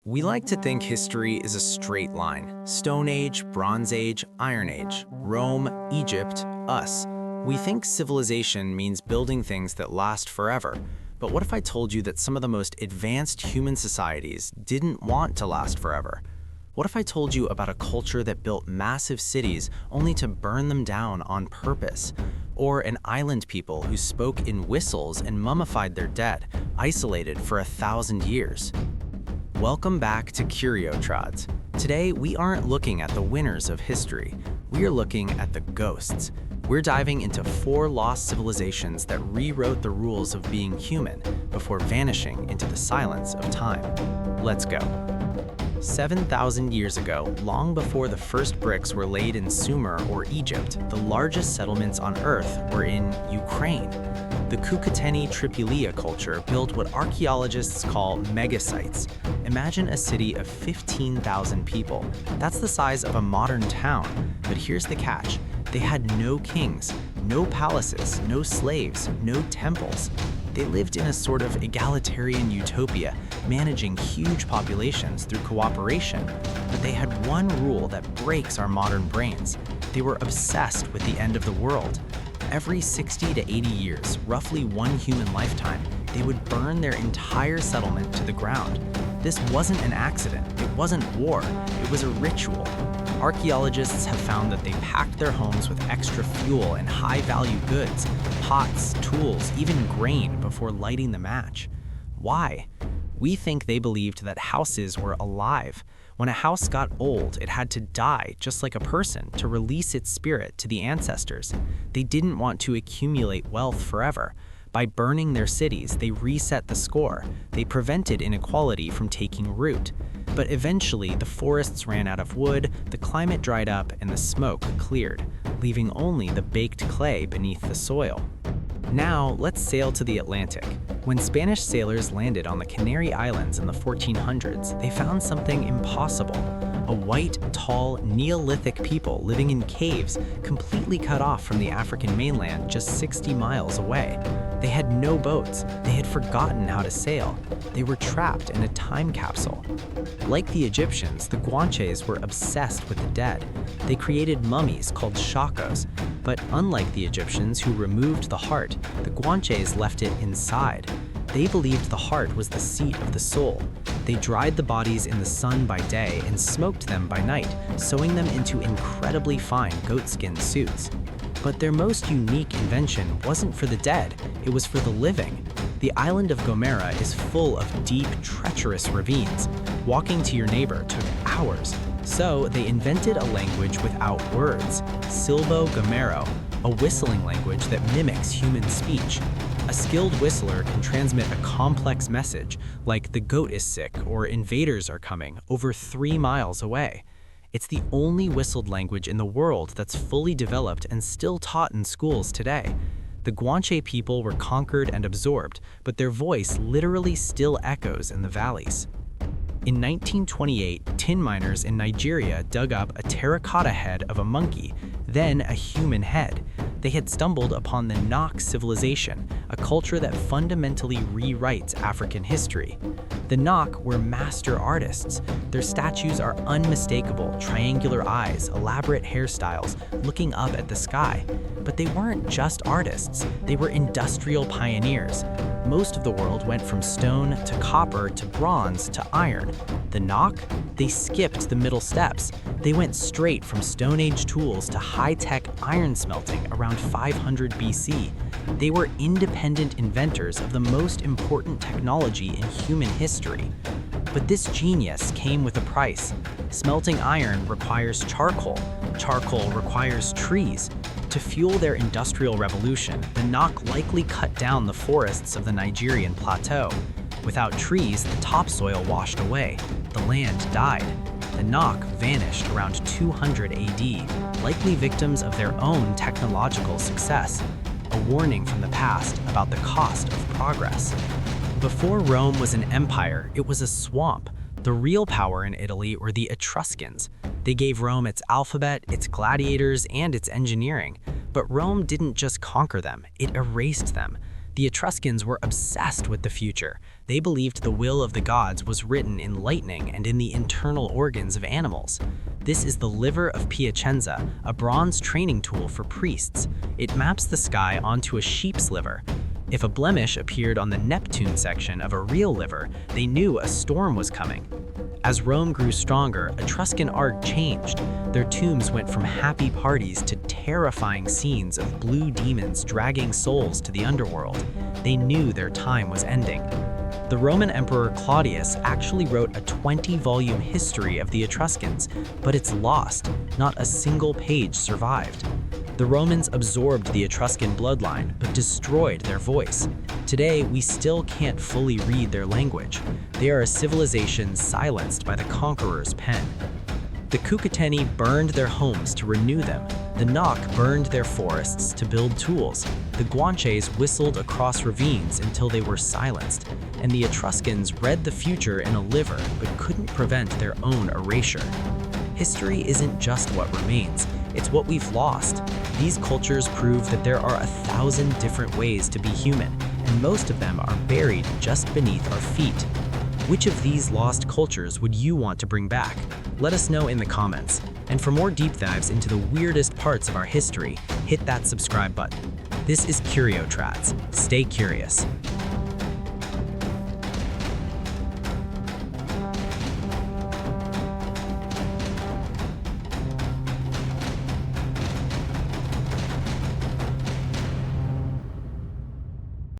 We like to think history is a straight line. Stone Age, Bronze Age, Iron Age, Rome, Egypt, us. We think civilization means building things that last forever. But what if I told you that some of the most advanced human societies didn't want to last forever? What if I told you about a culture that built massive cities only to burn them down on purpose? Or an island people who spoke in whistles and mummified their dead, isolated for 1,000 years? Welcome back to Curiotrads. Today, we aren't looking at the winners of history. We are looking at the ghosts. We're diving into 4 lost civilizations that rewrote the rules of being human before vanishing into the silence of time. Let's go. 7,000 years ago, long before the first bricks were laid in Sumer or Egypt, the largest settlements on Earth were in Ukraine. The Cucuteni-Trypillia culture built what archaeologists call megasites. Imagine a city of 15,000 people. That's the size of a modern town. But here's the catch. They had no kings, no palaces, no slaves, no temples. They lived in a sort of egalitarian utopia, managing huge populations through cooperation. But they had one rule that breaks our modern brains. They were obsessed with the end of the world. Every 60 to 80 years, roughly one human lifetime, they would burn their entire settlement to the ground. This wasn't an accident, it wasn't war, it was a ritual. Archaeologists have found that they packed their homes with extra fuel and high-value goods, pots, tools, even grain before lighting the match. Why? We think they believed that houses were alive. When a house got old, it had to die, just like a person, to release its spirit to the ancestors. They didn't want to accumulate wealth forever. By burning their cities, they reset the score. They prevented inequality from taking root. But eventually, the forests ran out of wood, the climate dried up, and the smoke cleared, leaving only the baked clay beneath the soil. Now, let's sail to the Atlantic. When Spanish sailors landed on the Canary Islands in the 1400s, they found something impossible. A white, tall, Neolithic people living in caves completely cut off from the African mainland just 60 miles away. They had no boats. They had forgotten how to sail. They were trapped in a time capsule. Like the Egyptians, the Guanches were obsessed with the dead. They created mummies called shakos. But unlike the Egyptians who removed the heart, the Guanches left it inside. They believed the heart was the seat of the soul. They dried the bodies in the sun by day and smoked them by night, sewing them into incredibly fine goatskin suits. But their most unique invention wasn't for the dead, it was for the living. The island of Gomera is full of deep, treacherous ravines. Walking to your neighbor took hours. So they invented a language without words, Silbo-Gomero, a whistling language that mimics human speech. A skilled whistler can transmit a complex message, like the goat is sick or invaders are coming, over 3 miles away. It's the only whistled language in the world that's fully developed and still taught in schools today. The Guanche people were conquered and absorbed, but their voice literally still echoes in the valleys. In 1928, tin miners in Nigeria dug up a terracotta head of a monkey, then a human head. They had stumbled upon the Nok civilization, a culture that fundamentally rewrites African history. The Nok were master artists. Their statues are unmistakable, triangular eyes, elaborate hairstyles, looking up at the sky. But they weren't just artists, they were industrial pioneers. Most of the world went from stone to copper to bronze to iron. The Nok? They skipped the middle steps. They went straight from Stone Age tools to high-tech iron smelting around 500 BC. They were independent inventors of the most important technology in human history. But this genius came with a price. Smelting iron requires charcoal. Charcoal requires trees. To fuel their industrial revolution, the Nok likely cut down the forests of the Nigerian plateau. Without trees, the topsoil washed away. The land died. The Nok vanished around 200 AD, likely victims of their own technological success. A warning from the past about the cost of progress. Before Rome was an empire, it was a swamp. The real power in Italy were the Etruscans. They gave Rome its alphabet, its gladiators, and its engineering. But Rome didn't just conquer them, it erased them. The Etruscans were obsessed with the future. They believed the will of the gods was written in lightning and in the internal organs of animals. This is the liver of Piacenza, a bronze training tool for priests. It maps the sky onto a sheep's liver. If a blemish appeared on the Neptune section of a real liver, they knew a storm was coming. As Rome grew stronger, Etruscan art changed. Their tombs went from happy parties to terrifying scenes of blue demons dragging souls to the underworld. They knew their time was ending. The Roman Emperor Claudius actually wrote a 20-volume history of the Etruscans, but it's lost. Not a single page survived. The Romans absorbed the Etruscan bloodline, but destroyed their voice. Today, we still can't fully read their language. They are a civilization silenced by the conqueror's pen. The Cucuteni burned their homes to renew them. The Nok burned their forests to build tools. The Guanches whistled across ravines until they were silenced. And the Etruscans read the future in a liver, but couldn't prevent their own erasure. History isn't just what remains, it's what we've lost. These cultures prove that there are 1,000 different ways to be human, and most of them are buried just beneath our feet. Which of these lost cultures would you want to bring back? Let us know in the comments. And for more deep dives into the weirdest parts of our history, hit that subscribe button. This is Curiotrads. Stay curious.